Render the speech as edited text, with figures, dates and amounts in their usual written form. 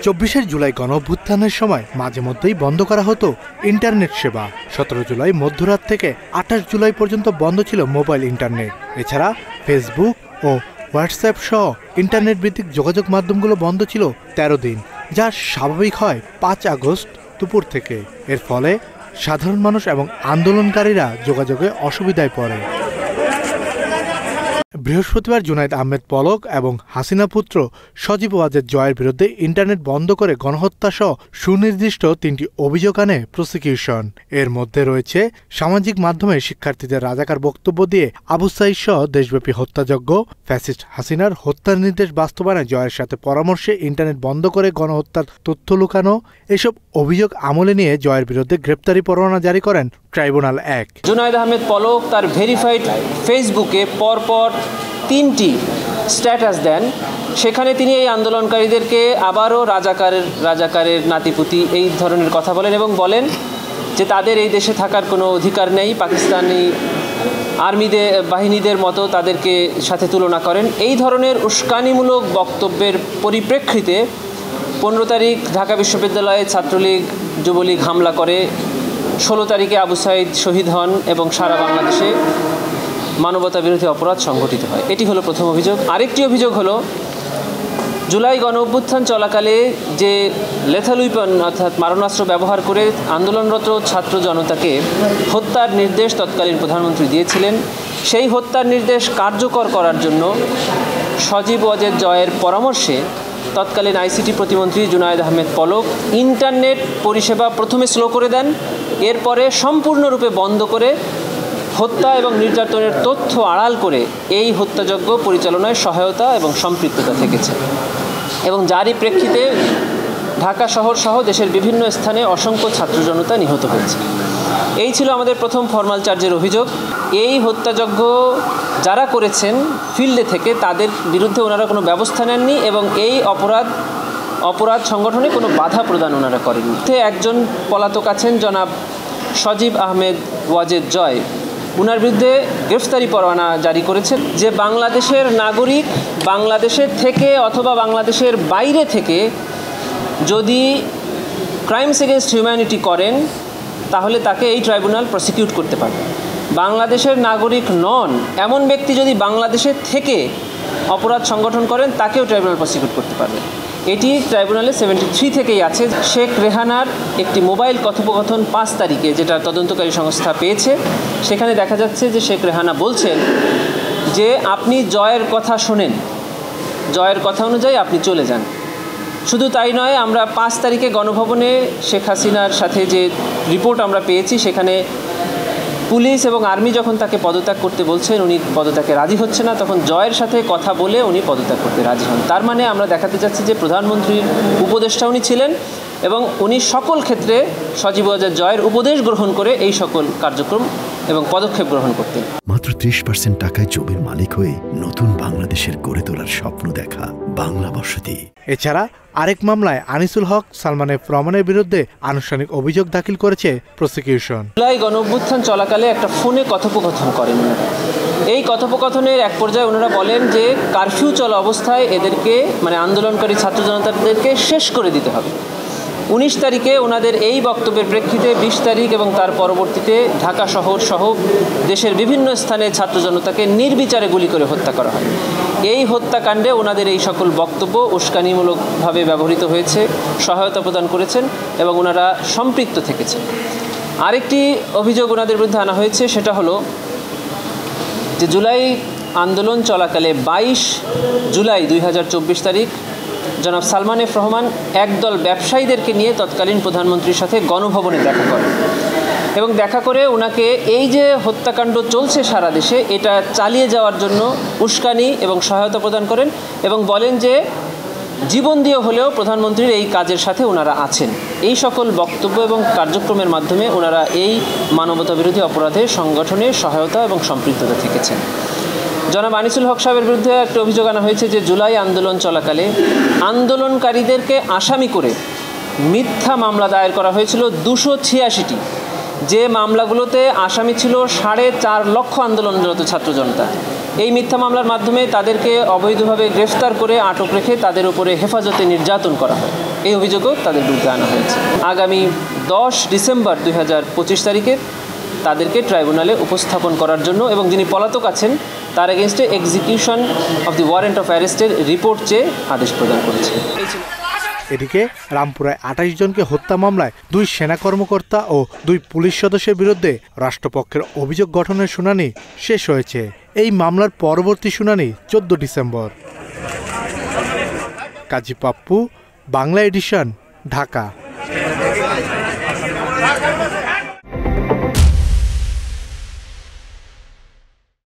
24 জুলাই গণঅভ্যুত্থানের সময় মাঝে মধ্যেই বন্ধ করা হতো ইন্টারনেট সেবা। 17 জুলাই মধ্যরাত থেকে 28 জুলাই পর্যন্ত বন্ধ ছিল মোবাইল ইন্টারনেট। এছাড়া ফেসবুক ও হোয়াটসঅ্যাপ সহ ইন্টারনেট ভিত্তিক যোগাযোগ মাধ্যমগুলো বন্ধ ছিল 13 দিন, যা স্বাভাবিক হয় 5 আগস্ট দুপুর থেকে। এর ফলে সাধারণ মানুষ এবং আন্দোলনকারীরা যোগাযোগে অসুবিধায় পড়ে। বৃহস্পতিবার জুনায়েদ আহমেদ পলক এবং হাসিনা পুত্র সজীব ওয়াজেদ জয়ের বিরুদ্ধে ইন্টারনেট বন্ধ করে গণহত্যা সহ সুনির্দিষ্ট 3টি অভিযোগ আনে প্রসিকিউশন। এর মধ্যে রয়েছে সামাজিক মাধ্যমে শিক্ষার্থীদের রাজাকার বক্তব্য দিয়ে আবু সাঈদ সহ দেশব্যাপী হত্যাযজ্ঞ, ফ্যাসিস্ট হাসিনার হত্যার নির্দেশ বাস্তবায়নে জয়ের সাথে পরামর্শে ইন্টারনেট বন্ধ করে গণহত্যার তথ্য লুকানো। এসব অভিযোগ আমলে নিয়ে জয়ের বিরুদ্ধে গ্রেপ্তারি পরোয়ানা জারি করেন ট্রাইব্যুনাল 1। জুনায়েদ আহমেদ পলক তার ভেরিফাইড ফেসবুকে পরপর 3টি স্ট্যাটাস দেন। সেখানে তিনি এই আন্দোলনকারীদেরকে আবারও রাজাকারের নাতিপুতি এই ধরনের কথা বলেন এবং বলেন যে তাদের এই দেশে থাকার কোনো অধিকার নেই, পাকিস্তানি বাহিনীদের মতো তাদেরকে সাথে তুলনা করেন। এই ধরনের উস্কানিমূলক বক্তব্যের পরিপ্রেক্ষিতে 15 তারিখ ঢাকা বিশ্ববিদ্যালয়ে ছাত্রলীগ যুবলীগ হামলা করে, 16 তারিখে আবু সাঈদ শহীদ হন এবং সারা বাংলাদেশে মানবতা বিরোধী অপরাধ সংঘটিত হয়। এটি হলো প্রথম অভিযোগ। আরেকটি অভিযোগ হলো জুলাই গণ অভ্যুত্থান চলাকালে যে লেথাল উইপন অর্থাৎ মারণাস্ত্র ব্যবহার করে আন্দোলনরত ছাত্র জনতাকে হত্যার নির্দেশ তৎকালীন প্রধানমন্ত্রী দিয়েছিলেন। সেই হত্যার নির্দেশ কার্যকর করার জন্য সজীব ওয়াজেদ জয়ের পরামর্শে তৎকালীন আইসিটি প্রতিমন্ত্রী জুনায়েদ আহমেদ পলক ইন্টারনেট পরিষেবা প্রথমে স্লো করে দেন, এরপরে সম্পূর্ণরূপে বন্ধ করে হত্যা এবং নির্যাতনের তথ্য আড়াল করে এই হত্যাযজ্ঞ পরিচালনায় সহায়তা এবং সম্পৃক্ততা থেকেছে এবং যারই প্রেক্ষিতে ঢাকা শহর সহ দেশের বিভিন্ন স্থানে অসংখ্য ছাত্র জনতা নিহত হয়েছে। এই ছিল আমাদের প্রথম ফর্মাল চার্জের অভিযোগ। এই হত্যাযজ্ঞ যারা করেছেন ফিল্ডে থেকে তাদের বিরুদ্ধে ওনারা কোনো ব্যবস্থা নেননি এবং এই অপরাধ সংগঠনে কোনো বাধা প্রদান ওনারা করেননি। একজন পলাতক আছেন জনাব সজীব আহমেদ ওয়াজেদ জয়, উনার বিরুদ্ধে গ্রেফতারি পরোয়ানা জারি করেছেন। যে বাংলাদেশের নাগরিক বাংলাদেশের থেকে অথবা বাংলাদেশের বাইরে থেকে যদি ক্রাইমস এগেনস্ট হিউম্যানিটি করেন তাহলে তাকে এই ট্রাইব্যুনাল প্রসিকিউট করতে পারবে। বাংলাদেশের নাগরিক নন এমন ব্যক্তি যদি বাংলাদেশের থেকে অপরাধ সংগঠন করেন তাকেও ট্রাইব্যুনাল প্রসিকিউট করতে পারবে। এটি ট্রাইব্যুনালে 73 থেকেই আছে। শেখ রেহানার একটি মোবাইল কথোপকথন 5 তারিখে যেটা তদন্তকারী সংস্থা পেয়েছে, সেখানে দেখা যাচ্ছে যে শেখ রেহানা বলছেন যে আপনি জয়ের কথা শোনেন, জয়ের কথা অনুযায়ী আপনি চলে যান। শুধু তাই নয়, আমরা 5 তারিখে গণভবনে শেখ হাসিনার সাথে যে রিপোর্ট আমরা পেয়েছি সেখানে পুলিশ এবং আর্মি যখন তাকে পদত্যাগ করতে বলছেন উনি পদত্যাগে রাজি হচ্ছে না, তখন জয়ের সাথে কথা বলে উনি পদত্যাগ করতে রাজি হন। তার মানে আমরা দেখাতে চাচ্ছি যে প্রধানমন্ত্রীর উপদেষ্টা উনি ছিলেন এবং উনি সকল ক্ষেত্রে সজীব ওয়াজেদ জয়ের উপদেশ গ্রহণ করে এই সকল কার্যক্রম এবং পদক্ষেপ গ্রহণ করতেন। মাত্র 30% টাকায় জমির মালিক হয়ে নতুন বাংলাদেশের গড়ে তোলার স্বপ্ন দেখা বাংলা বসতি। এছাড়া আরেক মামলায় আনিসুল হক সালমান এফ রহমানের বিরুদ্ধে আনুষ্ঠানিক অভিযোগ দাখিল করেছে প্রসিকিউশন। জুলাই গণ অভ্যুত্থান চলাকালে একটা ফোনে কথোপকথন করেন ওনারা। এই কথোপকথনের এক পর্যায়ে ওনারা বলেন যে কারফিউ চলা অবস্থায় এদেরকে মানে আন্দোলনকারী ছাত্র জনতাদেরকে শেষ করে দিতে হবে। 19 তারিখে ওনাদের এই বক্তব্যের প্রেক্ষিতে 20 তারিখ এবং তার পরবর্তীতে ঢাকা শহর সহ দেশের বিভিন্ন স্থানে ছাত্র জনতাকে নির্বিচারে গুলি করে হত্যা করা হয়। এই হত্যাকাণ্ডে ওনাদের এই সকল বক্তব্য উস্কানিমূলকভাবে ব্যবহৃত হয়েছে, সহায়তা প্রদান করেছেন এবং ওনারা সম্পৃক্ত থেকেছেন। আরেকটি অভিযোগ ওনাদের বিরুদ্ধে আনা হয়েছে, সেটা হলো যে জুলাই আন্দোলন চলাকালে 22 জুলাই 2024 তারিখ জনাব সালমান এফ রহমান একদল ব্যবসায়ীদেরকে নিয়ে তৎকালীন প্রধানমন্ত্রীর সাথে গণভবনে দেখা করেন এবং দেখা করে ওনাকে এই যে হত্যাকাণ্ড চলছে সারা দেশে এটা চালিয়ে যাওয়ার জন্য উস্কানি এবং সহায়তা প্রদান করেন এবং বলেন যে জীবন দিয়ে হলেও প্রধানমন্ত্রীর এই কাজের সাথে ওনারা আছেন। এই সকল বক্তব্য এবং কার্যক্রমের মাধ্যমে ওনারা এই মানবতা বিরোধী অপরাধে সংগঠনের সহায়তা এবং সম্পৃক্ততা থেকেছেন। জনাব আনিসুল হক সাহেবের বিরুদ্ধে একটা অভিযোগ আনা হয়েছে যে জুলাই আন্দোলন চলাকালে আন্দোলনকারীদেরকে আসামি করে মিথ্যা মামলা দায়ের করা হয়েছিল 286টি, যে মামলাগুলোতে আসামি ছিল 4.5 লক্ষ আন্দোলনরত ছাত্র জনতা। এই মিথ্যা মামলার মাধ্যমে তাদেরকে অবৈধভাবে গ্রেফতার করে আটক রেখে তাদের উপরে হেফাজতে নির্যাতন করা হয়। এই অভিযোগও তাদের বিরুদ্ধে আনা হয়েছে। আগামী 10 ডিসেম্বর 2025 তারিখে তাদেরকে ট্রাইব্যুনালে উপস্থাপন করার জন্য এবং যিনি পলাতক আছেন তার এগেনস্টে execution of the warrant of অ্যারেস্টের রিপোর্ট চেয়ে আদেশ প্রদান করেছে। এদিকে রামপুরায় 28 জনকে হত্যা মামলায় 2 সেনা কর্মকর্তা ও 2 পুলিশ সদস্যের বিরুদ্ধে রাষ্ট্রপক্ষের অভিযোগ গঠনের শুনানি শেষ হয়েছে। এই মামলার পরবর্তী শুনানি 14 ডিসেম্বর। কাজী পাপ্পু, বাংলা এডিশন, ঢাকা।